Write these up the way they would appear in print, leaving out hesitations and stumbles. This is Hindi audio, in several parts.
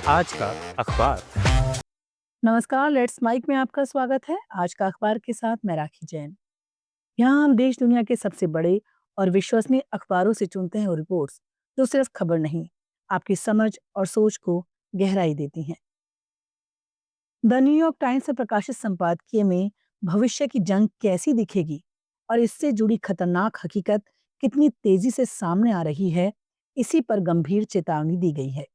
आज का अखबार। नमस्कार, लेट्स माइक में आपका स्वागत है। आज का अखबार के साथ मैं राखी जैन। यहाँ हम देश दुनिया के सबसे बड़े और विश्वसनीय अखबारों से चुनते हैं वो रिपोर्ट्स जो सिर्फ खबर नहीं, आपकी समझ और सोच को गहराई देती हैं। द न्यूयॉर्क टाइम्स से प्रकाशित संपादकीय में भविष्य की जंग कैसी दिखेगी और इससे जुड़ी खतरनाक हकीकत कितनी तेजी से सामने आ रही है, इसी पर गंभीर चेतावनी दी गई है।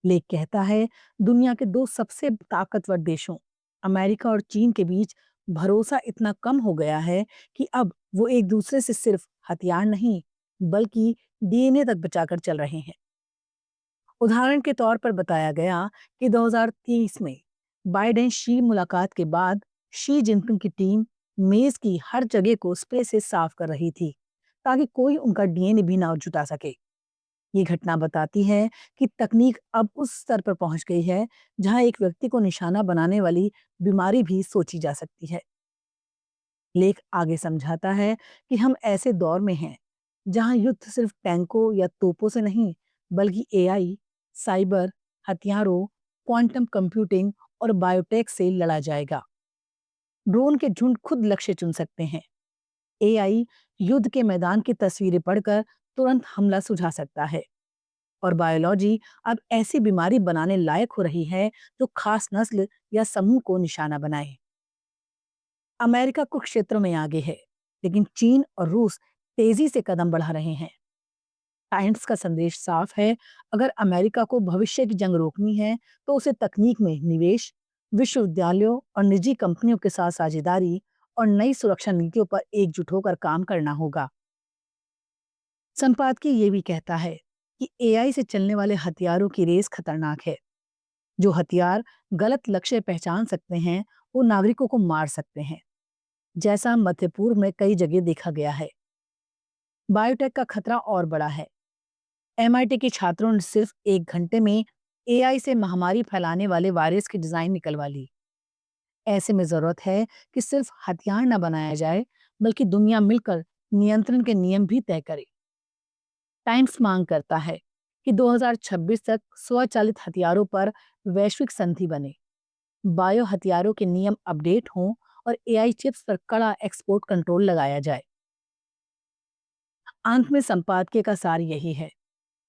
लेख कहता है, दुनिया के दो सबसे ताकतवर देशों अमेरिका और चीन के बीच भरोसा इतना कम हो गया है कि अब वो एक दूसरे से सिर्फ हथियार नहीं बल्कि डीएनए तक बचाकर चल रहे हैं। उदाहरण के तौर पर बताया गया कि 2030 में बाइडेन शी मुलाकात के बाद शी जिनपिंग की टीम मेज की हर जगह को स्प्रे से साफ कर रही थी ताकि कोई उनका डीएनए भी ना जुटा सके। ये घटना बताती है कि तकनीक अब उस स्तर पर पहुंच गई है जहां एक व्यक्ति को निशाना बनाने वाली बीमारी भी सोची जा सकती है। लेख आगे समझाता है कि हम ऐसे दौर में हैं जहां युद्ध सिर्फ टैंकों या तोपों से नहीं बल्कि एआई, साइबर हथियारों, क्वांटम कंप्यूटिंग और बायोटेक से लड़ा जाएगा। ड्रोन के झुंड खुद लक्ष्य चुन सकते हैं। एआई युद्ध के मैदान की तस्वीरें पढ़कर तुरंत हमला सुझा सकता है। और बायोलॉजी अब ऐसी बीमारी बनाने लायक हो रही है जो खास नस्ल या समूह को निशाना बनाए। अमेरिका कुछ क्षेत्रों में आगे है, लेकिन चीन और रूस तेजी से कदम बढ़ा रहे हैं। टाइम्स का संदेश साफ है, अगर अमेरिका को भविष्य की जंग रोकनी है तो उसे तकनीक में निवेश, विश्वविद्यालयों और निजी कंपनियों के साथ साझेदारी और नई सुरक्षा नीतियों पर एकजुट होकर काम करना होगा। संपादकीय ये भी कहता है कि एआई से चलने वाले हथियारों की रेस खतरनाक है। जो हथियार गलत लक्ष्य पहचान सकते हैं, वो नागरिकों को मार सकते हैं, जैसा मध्य पूर्व में कई जगह देखा गया है। बायोटेक का खतरा और बड़ा है। एमआईटी के छात्रों ने सिर्फ 1 घंटे में एआई से महामारी फैलाने वाले वायरस की डिजाइन निकलवा ली। ऐसे में जरूरत है कि सिर्फ हथियार न बनाया जाए, बल्कि दुनिया मिलकर नियंत्रण के नियम भी तय करे। टाइम्स मांग करता है कि 2026 तक स्वचालित हथियारों पर वैश्विक संधि बने, बायो हथियारों के नियम अपडेट हों और एआई चिप्स पर कड़ा एक्सपोर्ट कंट्रोल लगाया जाए। अंत में संपादकीय का सार यही है,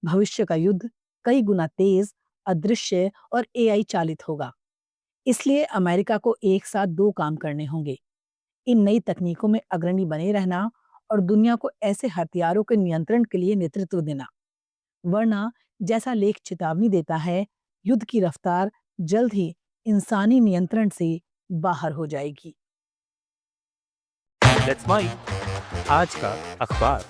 भविष्य का युद्ध कई गुना तेज, अदृश्य और एआई चालित होगा। इसलिए अमेरिका को एक साथ दो काम करने होंगे, इन नई तकनीकों में अग्रणी बने रहना और दुनिया को ऐसे हथियारों के नियंत्रण के लिए नेतृत्व देना। वरना जैसा लेख चेतावनी देता है, युद्ध की रफ्तार जल्द ही इंसानी नियंत्रण से बाहर हो जाएगी। Let's mic. आज का अखबार।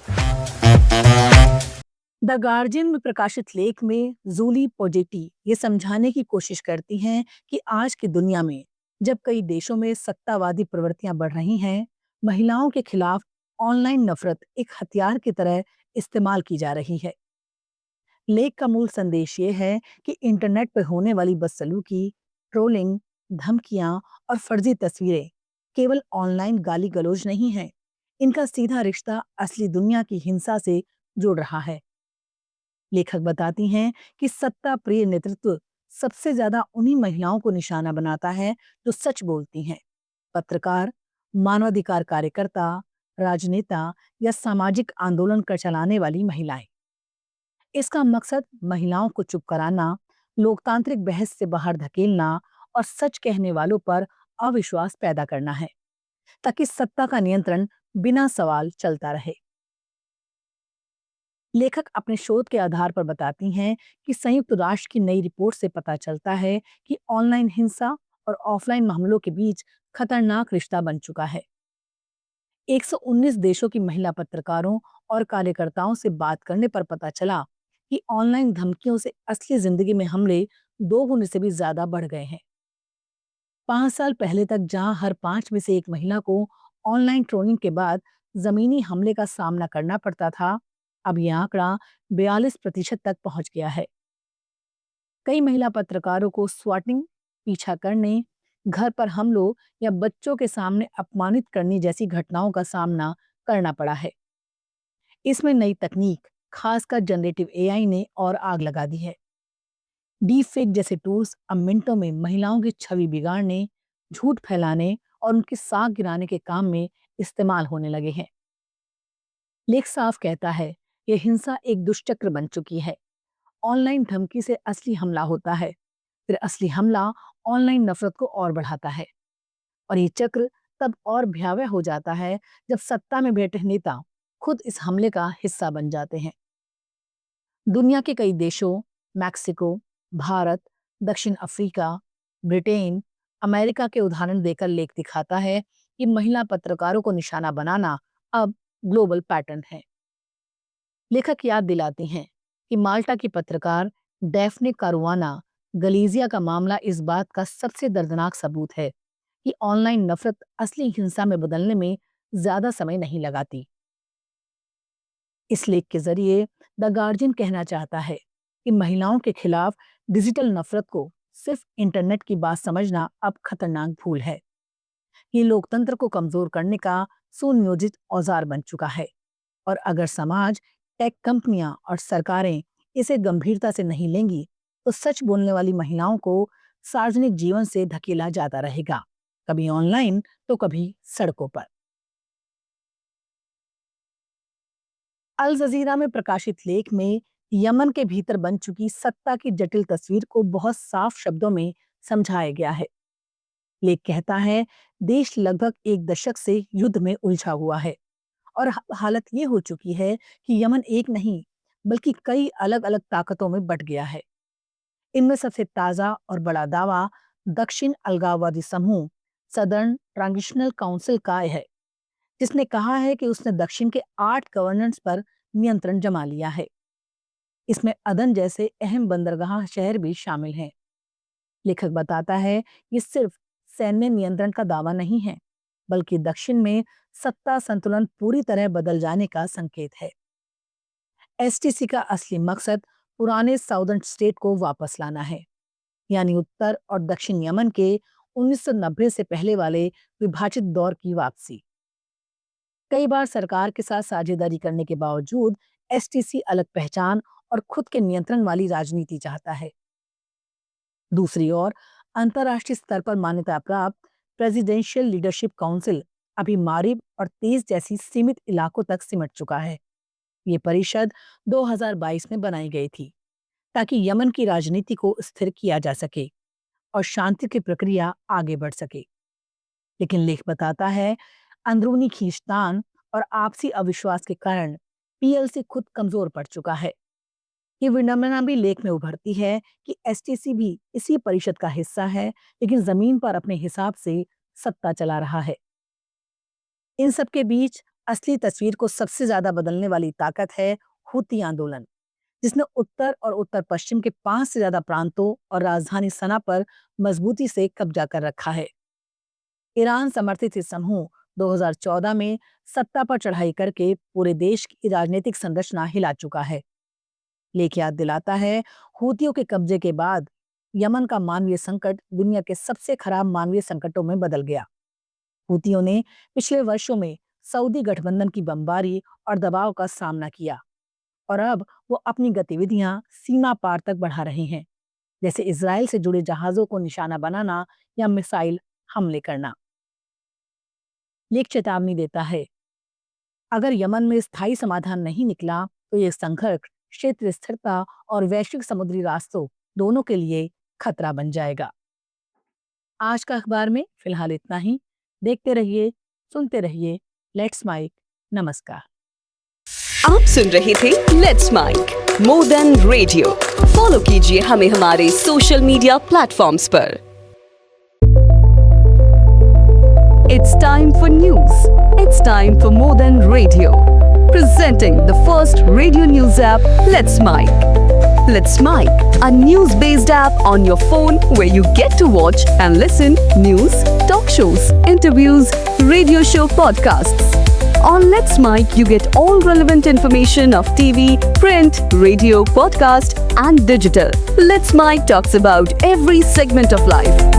द गार्जियन में प्रकाशित लेख में जूली पोजेटी ये समझाने की कोशिश करती हैं कि आज की दुनिया में जब कई देशों में सत्तावादी प्रवृत्तियां बढ़ रही हैं, महिलाओं के खिलाफ ऑनलाइन नफरत एक हथियार की तरह इस्तेमाल की जा रही है। लेख का मूल संदेश ये है कि इंटरनेट पर होने वाली बदसलूकी, ट्रोलिंग, धमकियां और फर्जी तस्वीरें केवल ऑनलाइन गाली गलौज नहीं है, इनका सीधा रिश्ता असली दुनिया की हिंसा से जुड़ रहा है। लेखक बताती हैं कि सत्ता प्रिय नेतृत्व सबसे ज्यादा उन्हीं महिलाओं को निशाना बनाता है जो सच बोलती हैं, पत्रकार, मानवाधिकार कार्यकर्ता, राजनेता या सामाजिक आंदोलन कर चलाने वाली महिलाएं। इसका मकसद महिलाओं को चुप कराना, लोकतांत्रिक बहस से बाहर धकेलना और सच कहने वालों पर अविश्वास पैदा करना है, ताकि सत्ता का नियंत्रण बिना सवाल चलता रहे। लेखक अपने शोध के आधार पर बताती हैं कि संयुक्त राष्ट्र की नई रिपोर्ट से पता चलता है कि ऑनलाइन हिंसा और ऑफलाइन मामलों के बीच खतरनाक रिश्ता बन चुका है। 119 देशों की महिला पत्रकारों और कार्यकर्ताओं से बात करने पर पता चला कि ऑनलाइन धमकियों से असली जिंदगी में हमले 2 गुने से भी ज्यादा बढ़ गए हैं। 5 साल पहले तक जहां हर 5 में से एक महिला को ऑनलाइन ट्रोलिंग के बाद जमीनी हमले का सामना करना पड़ता था, अब यह आंकड़ा 42% तक पहुंच गया है। कई महिला पत्रकारों को स्वॉटिंग, पीछा करने, घर पर हमलों या बच्चों के सामने अपमानित करने जैसी घटनाओं का सामना करना पड़ा है। इसमें नई तकनीक, खासकर जनरेटिव एआई ने और आग लगा दी है। डीप फेक जैसे टूल्स अब मिनटों में महिलाओं की छवि बिगाड़ने, झूठ फैलाने और उनकी साख गिराने के काम में इस्तेमाल होने लगे हैं। लेख साफ कहता है, ये हिंसा एक दुष्चक्र बन चुकी है। ऑनलाइन धमकी से असली हमला होता है, फिर असली हमला ऑनलाइन नफरत को और बढ़ाता है, और ये चक्र तब और भयावह हो जाता है जब सत्ता में बैठे नेता खुद इस हमले का हिस्सा बन जाते हैं। दुनिया के कई देशों, मैक्सिको, भारत, दक्षिण अफ्रीका, ब्रिटेन, अमेरिका के उदाहरण देकर लेख दिखाता है कि महिला पत्रकारों को निशाना बनाना अब ग्लोबल पैटर्न है। लेखक याद दिलाते हैं कि माल्टा की पत्रकार डैफ्ने कारुआना गलीजिया का मामला इस बात का सबसे दर्दनाक सबूत है कि ऑनलाइन नफरत असली हिंसा में बदलने में ज्यादा समय नहीं लगाती। इस लेख के जरिए द गार्जियन कहना चाहता है कि महिलाओं के खिलाफ डिजिटल नफरत को सिर्फ इंटरनेट की बात समझना अब खतरनाक भूल है। ये लोकतंत्र को कमजोर करने का सुनियोजित औजार बन चुका है, और अगर समाज, टेक कंपनियां और सरकारें इसे गंभीरता से नहीं लेंगी तो सच बोलने वाली महिलाओं को सार्वजनिक जीवन से धकेला जाता रहेगा, कभी ऑनलाइन तो कभी सड़कों पर। अल जजीरा में प्रकाशित लेख में यमन के भीतर बन चुकी सत्ता की जटिल तस्वीर को बहुत साफ शब्दों में समझाया गया है। लेख कहता है, देश लगभग एक दशक से युद्ध में उलझा हुआ है और हालत ये हो चुकी है कि यमन एक नहीं बल्कि कई अलग अलग ताकतों में बंट गया है। इनमें सबसे ताजा और बड़ा दावा दक्षिण अलगाववादी समूह सदर्न ट्रांजिशनल काउंसिल का है, जिसने कहा है कि उसने दक्षिण के 8 गवर्नर्स पर नियंत्रण जमा लिया है। इसमें अदन जैसे अहम बंदरगाह शहर भी शामिल हैं। लेखक बताता है, ये सिर्फ सैन्य नियंत्रण का दावा नहीं है, बल्कि दक्षिण में सत्ता संतुलन पूरी तरह बदल जाने का संकेत है। एसटीसी का असली मकसद पुराने साउदर्न स्टेट को वापस लाना है, यानी उत्तर और दक्षिण यमन के 1990 से पहले वाले विभाजित दौर की वापसी। कई बार सरकार के साथ साझेदारी करने के बावजूद एसटीसी अलग पहचान और खुद के नियंत्रण वाली राजनीति चाहता है। दूसरी ओर अंतर्राष्ट्रीय स्तर पर मान्यता प्राप्त प्रेसिडेंशियल लीडरशिप काउंसिल अभी मारिब और तेज जैसी सीमित इलाकों तक सिमट चुका है। ये परिषद 2022 में बनाई गई थी ताकि यमन की राजनीति को स्थिर किया जा सके और शांति की प्रक्रिया आगे बढ़ सके। लेकिन लेख बताता है, अंदरूनी खींचतान और आपसी अविश्वास के कारण पीएलसी खुद कमजोर पड़ चुका है। ये विडंबना भी लेख में उभरती है कि एसटीसी भी इसी परिषद का हिस्सा है, लेकिन जमीन पर अपने हिसाब से सत्ता चला रहा है। इन सब के बीच असली तस्वीर को सबसे ज्यादा बदलने वाली ताकत है हूती आंदोलन, जिसने उत्तर और उत्तर पश्चिम के 5 से ज्यादा प्रांतों और राजधानी सना पर मजबूती से कब्जा कर रखा है। ईरान समर्थित ये समूह 2014 में सत्ता पर चढ़ाई करके पूरे देश की राजनीतिक संरचना हिला चुका है। लेख याद दिलाता है, हूतियों के कब्जे के बाद यमन का मानवीय संकट दुनिया के सबसे खराब मानवीय संकटों में बदल गया। हूतियों ने पिछले वर्षों में सऊदी गठबंधन की बमबारी और दबाव का सामना किया, और अब वो अपनी गतिविधियां सीमा पार तक बढ़ा रहे हैं, जैसे इजराइल से जुड़े जहाजों को निशाना बनाना या मिसाइल हमले करना। लेख चेतावनी देता है, अगर यमन में स्थायी समाधान नहीं निकला तो ये संघर्ष क्षेत्रीय स्थिरता और वैश्विक समुद्री रास्तों दोनों के लिए खतरा बन जाएगा। आज का अखबार में फिलहाल इतना ही। देखते रहिए, सुनते रहिए लेट्स माइक। नमस्कार। आप सुन रहे थे let's mic more than radio. Follow कीजिए हमें हमारे सोशल मीडिया प्लेटफॉर्म्स पर। It's time for news. It's time for more than radio. Presenting the first radio news app, Let's Mic. Let's Mic, a news-based app on your phone where you get to watch and listen news, talk shows, interviews, radio show podcasts. On Let's Mic, you get all relevant information of TV, print, radio, podcast, and digital. Let's Mic talks about every segment of life.